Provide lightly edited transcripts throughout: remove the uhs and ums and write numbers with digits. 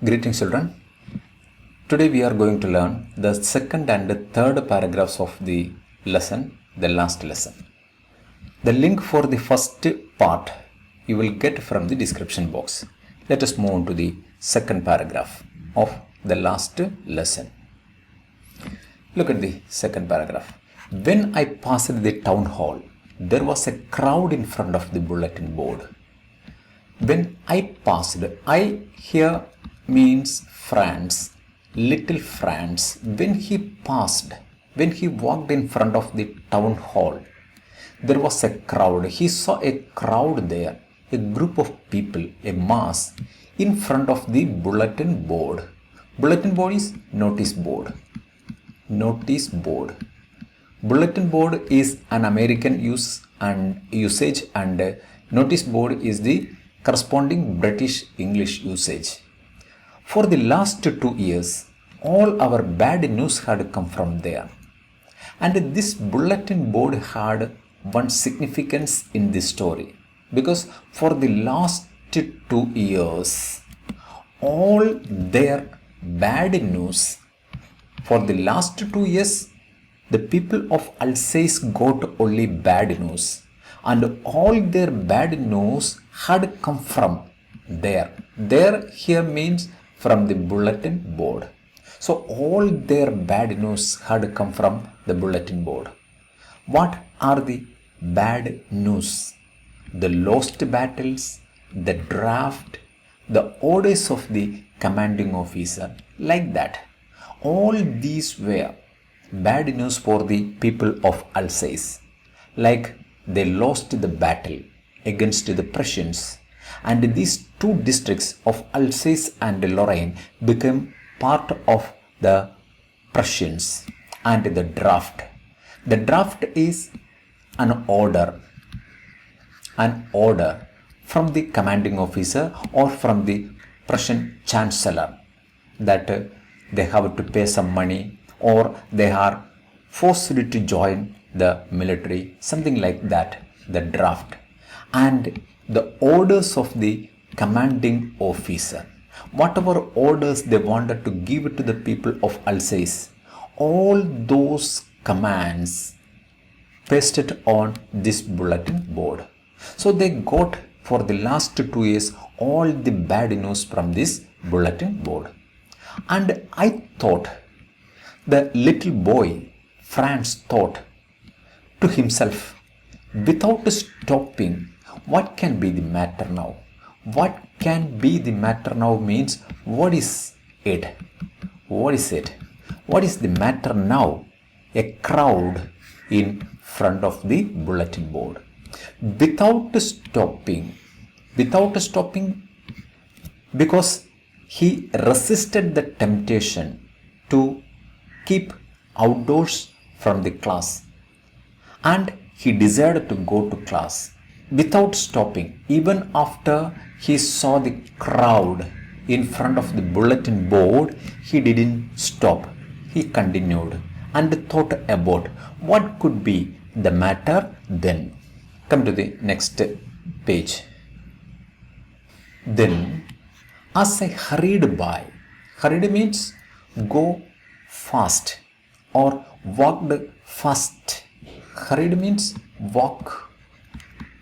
Greetings children. Today we are going to learn the second and third paragraphs of the lesson, the last lesson. The link for the first part you will get from the description box. Let us move on to the second paragraph of the last lesson. Look at the second paragraph. When I passed the town hall, there was a crowd in front of the bulletin board. When I passed, I here means France, little France. When he passed, when he walked in front of the town hall, there was a crowd. He saw a crowd there, a group of people, a mass in front of the bulletin board. Bulletin board is notice board. Notice board. Bulletin board is an American usage and notice board is the corresponding British English usage. For the last 2 years, all our bad news had come from there. And this bulletin board had one significance in this story. Because for the last 2 years, all their bad news, for the last 2 years, the people of Alsace got only bad news. And all their bad news had come from there. There here means from the bulletin board. So all their bad news had come from the bulletin board. What are the bad news? The lost battles, the draft, the orders of the commanding officer, like that. All these were bad news for the people of Alsace. Like they lost the battle against the Prussians, and these two districts of Alsace and Lorraine became part of the Prussians. And the draft. The draft is an order from the commanding officer or from the Prussian chancellor that they have to pay some money or they are forced to join the military, something like that, the draft. And the orders of the commanding officer, whatever orders they wanted to give to the people of Alsace, all those commands pasted on this bulletin board. So they got for the last 2 years all the bad news from this bulletin board. And I thought, the little boy Franz thought to himself, without stopping, what can be the matter now? What can be the matter now means, what is it? What is it? What is the matter now? A crowd in front of the bulletin board. Without stopping, because he resisted the temptation to keep outdoors from the class, and he desired to go to class without stopping. Even after he saw the crowd in front of the bulletin board, he didn't stop. He continued and thought about what could be the matter then. Come to the next page. Then, as I hurried by, hurried means go fast or walked fast. Hurried means walk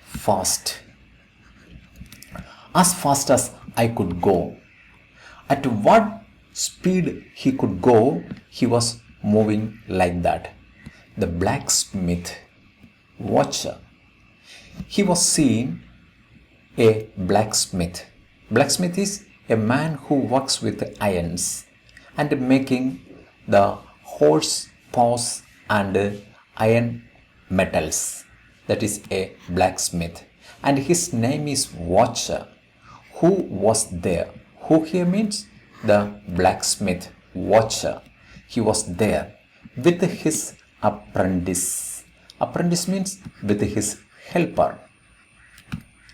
fast. As fast as I could go. At what speed he could go, he was moving like that. The blacksmith watcher. He was seeing a blacksmith. Blacksmith is a man who works with irons and making the horse paws and iron metals. That is a blacksmith. And his name is Watcher. Who was there? Who here means the blacksmith Watcher. He was there with his apprentice. Apprentice means with his helper.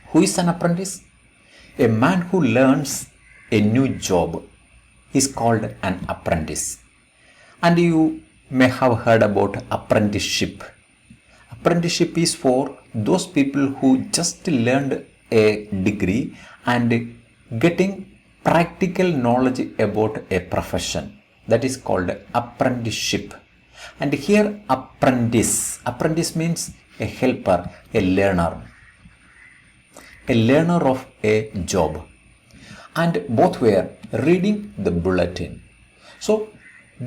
Who is an apprentice? A man who learns a new job is called an apprentice. And you may have heard about apprenticeship. Apprenticeship is for those people who just learned a degree and getting practical knowledge about a profession, that is called apprenticeship. And here apprentice means a helper, a learner of a job, and both were reading the bulletin. So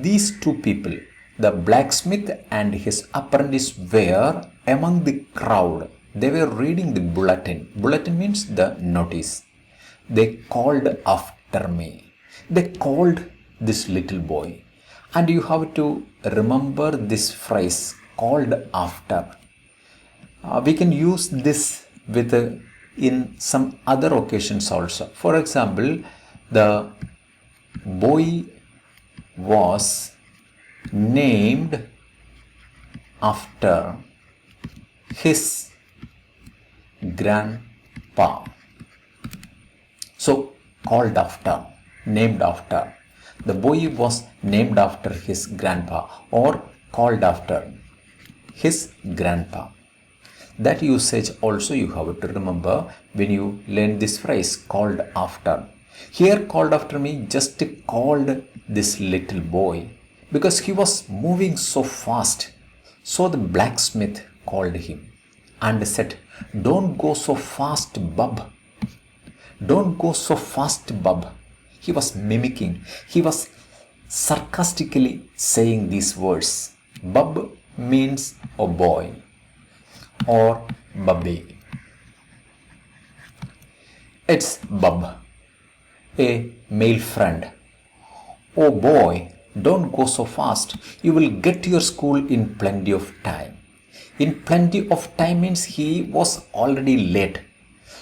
these two people, the blacksmith and his apprentice, were among the crowd. They were reading the bulletin. Bulletin means the notice. They called after me. They called this little boy. And you have to remember this phrase, called after. We can use this with in some other occasions also. For example, the boy was named after his grandpa. So, called after, named after. The boy was named after his grandpa or called after his grandpa. That usage also you have to remember when you learn this phrase, called after. Here called after me just called this little boy because he was moving so fast. So the blacksmith called him and said, "Don't go so fast, bub. Don't go so fast, bub." He was mimicking. He was sarcastically saying these words. Bub means a boy or bubby. It's bub, a male friend. "Oh boy, don't go so fast. You will get to your school in plenty of time." In plenty of time means he was already late.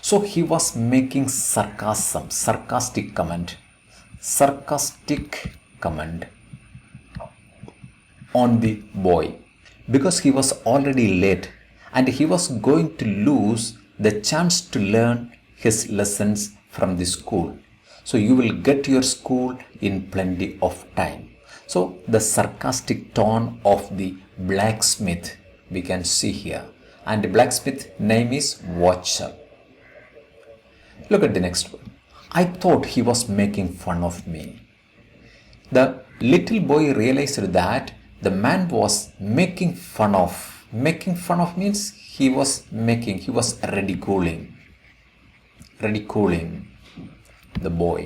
So he was making sarcastic comment on the boy because he was already late and he was going to lose the chance to learn his lessons from the school. So you will get to your school in plenty of time. So the sarcastic tone of the blacksmith we can see here, and the blacksmith name is Watcher. Look at the next one. "I thought he was making fun of me." The little boy realized that the man was making fun of. Making fun of means he was ridiculing the boy,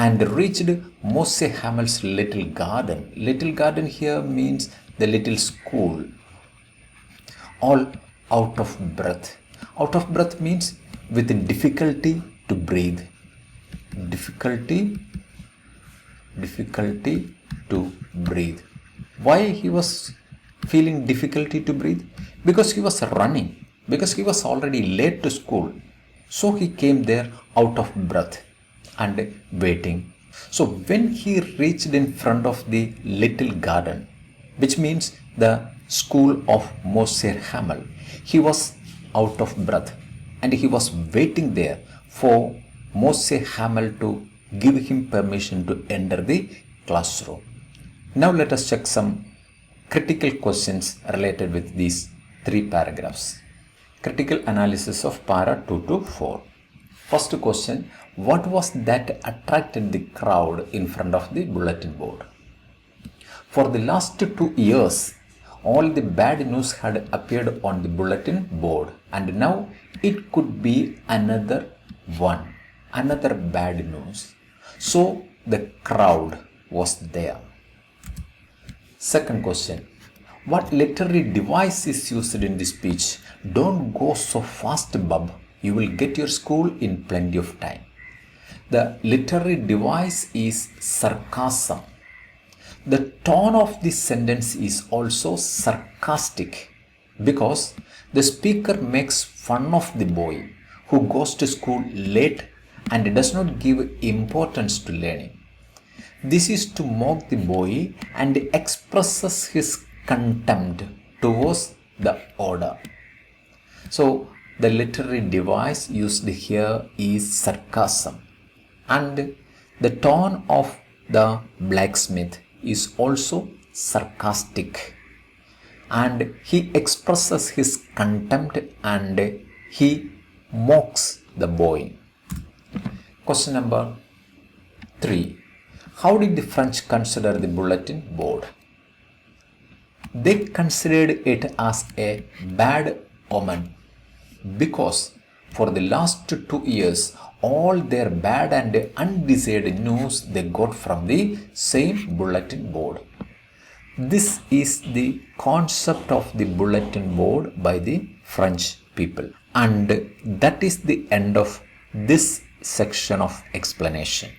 and reached Mose Hamel's little garden. Little garden here means the little school. All out of breath. Out of breath means with difficulty to breathe. Difficulty to breathe. Why he was feeling difficulty to breathe? Because he was running. Because he was already late to school. So he came there out of breath and waiting. So when he reached in front of the little garden, which means the school of Moshe Hamel, he was out of breath and he was waiting there for Moshe Hamel to give him permission to enter the classroom. Now let us check some critical questions related with these three paragraphs. Critical analysis of para 2 to 4. First question, what was that attracted the crowd in front of the bulletin board? For the last 2 years, all the bad news had appeared on the bulletin board, and now it could be another bad news. So the crowd was there. Second question, what literary device is used in the speech? Don't go so fast, bub. You will get your school in plenty of time. The literary device is sarcasm. The tone of this sentence is also sarcastic because the speaker makes fun of the boy who goes to school late and does not give importance to learning. This is to mock the boy and expresses his contempt towards the order. So the literary device used here is sarcasm, and the tone of the blacksmith is also sarcastic, and he expresses his contempt and he mocks the boy. Question number 3. How did the French consider the bulletin board? They considered it as a bad omen because for the last 2 years all their bad and undesired news they got from the same bulletin board. This is the concept of the bulletin board by the French people. And that is the end of this section of explanation.